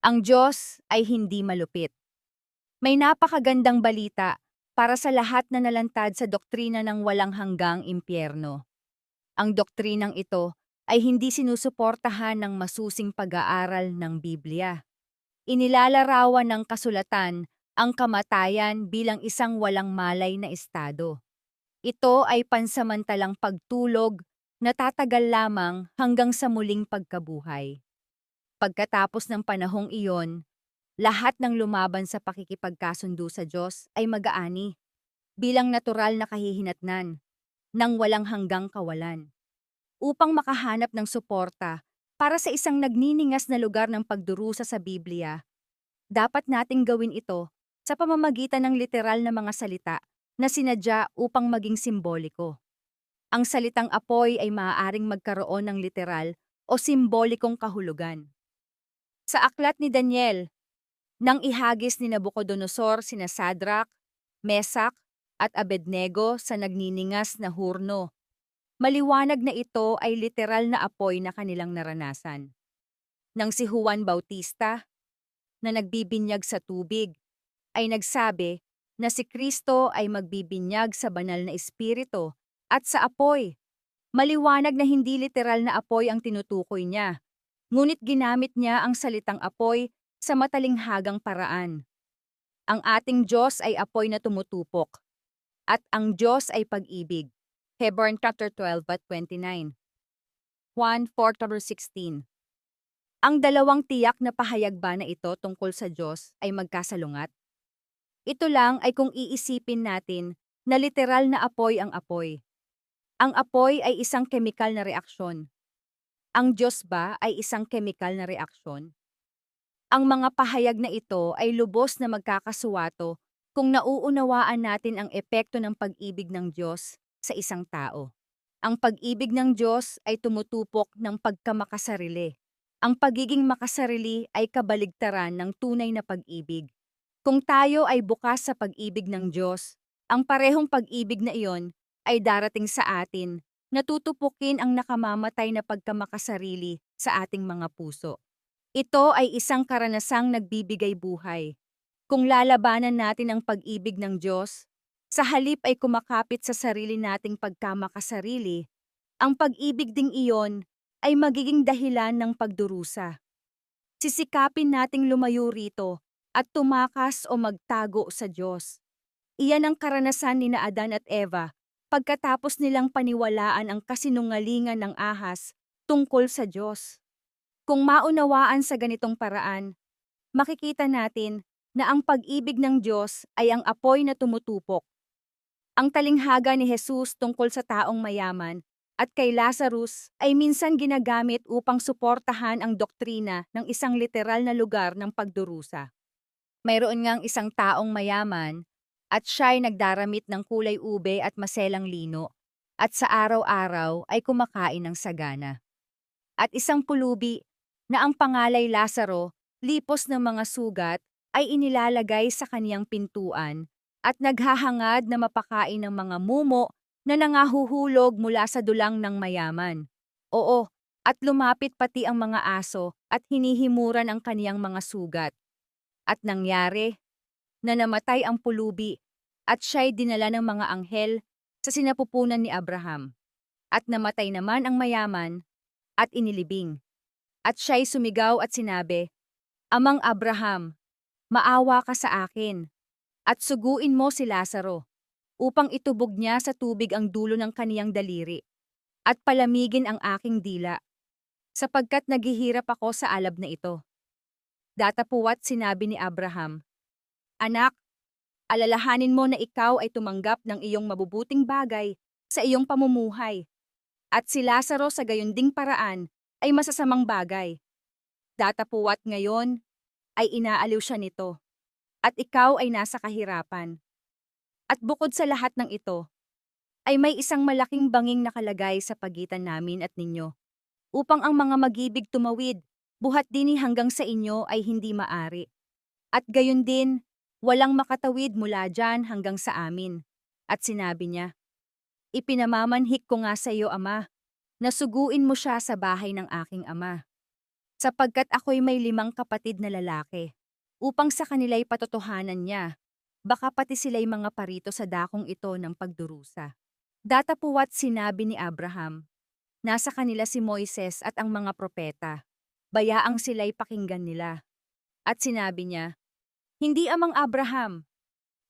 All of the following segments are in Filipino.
Ang Diyos ay hindi malupit. May napakagandang balita para sa lahat na nalantad sa doktrina ng walang hanggang impyerno. Ang doktrinang ito ay hindi sinusuportahan ng masusing pag-aaral ng Biblia. Inilalarawan ng kasulatan ang kamatayan bilang isang walang malay na estado. Ito ay pansamantalang pagtulog na tatagal lamang hanggang sa muling pagkabuhay. Pagkatapos ng panahong iyon, lahat ng lumaban sa pakikipagkasundo sa Diyos ay mag-aani bilang natural na kahihinatnan ng walang hanggang kawalan. Upang makahanap ng suporta para sa isang nagniningas na lugar ng pagdurusa sa Biblia, dapat nating gawin ito sa pamamagitan ng literal na mga salita na sinadya upang maging simboliko. Ang salitang apoy ay maaaring magkaroon ng literal o simbolikong kahulugan. Sa aklat ni Daniel, nang ihagis ni Nabucodonosor sina Sadrach, Mesach at Abednego sa nagniningas na hurno, maliwanag na ito ay literal na apoy na kanilang naranasan. Nang si Juan Bautista, na nagbibinyag sa tubig, ay nagsabi na si Kristo ay magbibinyag sa banal na espiritu at sa apoy. Maliwanag na hindi literal na apoy ang tinutukoy niya, ngunit ginamit niya ang salitang apoy sa matalinghagang paraan. Ang ating Diyos ay apoy na tumutupok, at ang Diyos ay pag-ibig. Hebrews chapter 12:29. Juan 4:16. Ang dalawang tiyak na pahayag ba na ito tungkol sa Diyos ay magkasalungat? Ito lang ay kung iisipin natin na literal na apoy ang apoy. Ang apoy ay isang kemikal na reaksyon. Ang Diyos ba ay isang kemikal na reaksyon? Ang mga pahayag na ito ay lubos na magkakasuwato kung nauunawaan natin ang epekto ng pag-ibig ng Diyos sa isang tao. Ang pag-ibig ng Diyos ay tumutupok ng pagkamakasarili. Ang pagiging makasarili ay kabaligtaran ng tunay na pag-ibig. Kung tayo ay bukas sa pag-ibig ng Diyos, ang parehong pag-ibig na iyon ay darating sa atin na tutupukin ang nakamamatay na pagkamakasarili sa ating mga puso. Ito ay isang karanasang nagbibigay buhay. Kung lalabanan natin ang pag-ibig ng Diyos, sa halip ay kumakapit sa sarili nating pagkamakasarili, ang pag-ibig ding iyon ay magiging dahilan ng pagdurusa. Sisikapin nating lumayo rito at tumakas o magtago sa Diyos. Iyan ang karanasan ni Adan at Eva pagkatapos nilang paniwalaan ang kasinungalingan ng ahas tungkol sa Diyos. Kung maunawaan sa ganitong paraan, makikita natin na ang pag-ibig ng Diyos ay ang apoy na tumutupok. Ang talinghaga ni Jesus tungkol sa taong mayaman at kay Lazarus ay minsan ginagamit upang suportahan ang doktrina ng isang literal na lugar ng pagdurusa. Mayroon ngang isang taong mayaman at siya'y nagdaramit ng kulay ube at maselang lino at sa araw-araw ay kumakain ng sagana. At isang pulubi na ang pangalay Lazaro, lipos ng mga sugat, ay inilalagay sa kaniyang pintuan at naghahangad na mapakain ng mga mumo na nangahuhulog mula sa dulang ng mayaman. Oo, at lumapit pati ang mga aso at hinihimuran ang kaniyang mga sugat. At nangyari na namatay ang pulubi at siya'y dinala ng mga anghel sa sinapupunan ni Abraham. At namatay naman ang mayaman at inilibing. At siya'y sumigaw at sinabi, "Amang Abraham, maawa ka sa akin at suguin mo si Lazaro upang itubog niya sa tubig ang dulo ng kaniyang daliri at palamigin ang aking dila sapagkat naghihirap ako sa alab na ito." Datapuwat sinabi ni Abraham, "Anak, alalahanin mo na ikaw ay tumanggap ng iyong mabubuting bagay sa iyong pamumuhay, at si Lazaro sa gayunding paraan ay masasamang bagay. Datapuwat ngayon ay inaaliw siya nito, at ikaw ay nasa kahirapan. At bukod sa lahat ng ito, ay may isang malaking banging nakalagay sa pagitan namin at ninyo, upang ang mga mag-ibig tumawid, buhat dini hanggang sa inyo ay hindi maari. At gayon din, walang makatawid mula dyan hanggang sa amin." At sinabi niya, "Ipinamamanhik ko nga sa iyo, Ama, na suguin mo siya sa bahay ng aking ama." sapagkat ako'y may 5 kapatid na lalaki. Upang sa kanila'y patotohanan niya, baka pati sila'y mga parito sa dakong ito ng pagdurusa. Datapuwat sinabi ni Abraham, nasa kanila si Moises at ang mga propeta. Bayaang sila'y pakinggan nila. At sinabi niya, hindi amang Abraham.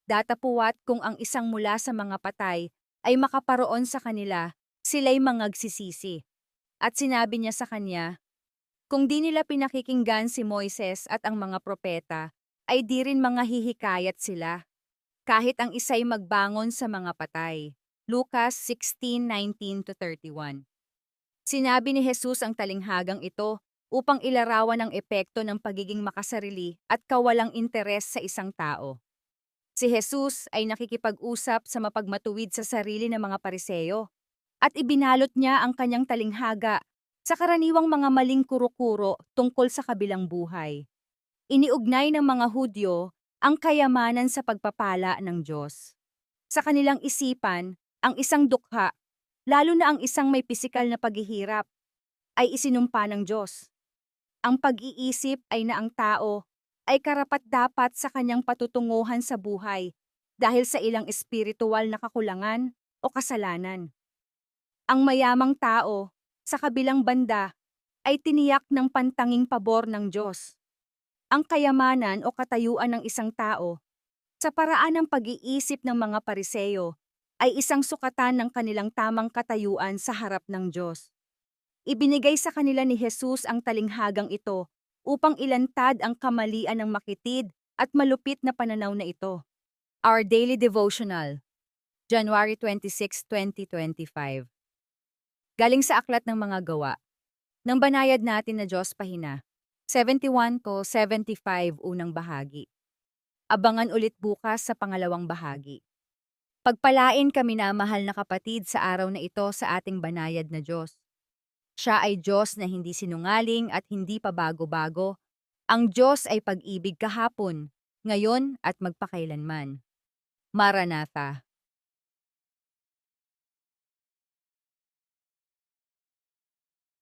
Datapuwat kung ang isang mula sa mga patay ay makaparoon sa kanila, sila'y mangagsisisi. At sinabi niya sa kanya, kung di nila pinakikinggan si Moises at ang mga propeta, ay di rin mga hihikayat sila, kahit ang isa'y magbangon sa mga patay. Lucas 16:19-31. Sinabi ni Jesus ang talinghagang ito upang ilarawan ang epekto ng pagiging makasarili at kawalang interes sa isang tao. Si Jesus ay nakikipag-usap sa mapagmatuwid sa sarili ng mga Pariseo at ibinalot niya ang kanyang talinghaga sa karaniwang mga maling kuro-kuro tungkol sa kabilang buhay. Iniugnay ng mga Hudyo ang kayamanan sa pagpapala ng Diyos. Sa kanilang isipan, ang isang dukha, lalo na ang isang may pisikal na paghihirap, ay isinumpa ng Diyos. Ang pag-iisip ay na ang tao ay karapat-dapat sa kanyang patutunguhan sa buhay dahil sa ilang espiritual na kakulangan o kasalanan. Ang mayamang tao, sa kabilang banda, ay tiniyak ng pantanging pabor ng Diyos. Ang kayamanan o katayuan ng isang tao, sa paraan ng pag-iisip ng mga Pariseo, ay isang sukatan ng kanilang tamang katayuan sa harap ng Diyos. Ibinigay sa kanila ni Jesus ang talinghagang ito upang ilantad ang kamalian ng makitid at malupit na pananaw na ito. Our Daily Devotional, January 26, 2025. Galing sa Aklat ng Mga Gawa, ng banayad natin na Diyos Pahina, 71-75 unang bahagi. Abangan ulit bukas sa pangalawang bahagi. Pagpalain kami na mahal na kapatid sa araw na ito sa ating banayad na Diyos. Siya ay Diyos na hindi sinungaling at hindi pa bago-bago. Ang Diyos ay pag-ibig kahapon, ngayon at magpakailanman. Maranatha.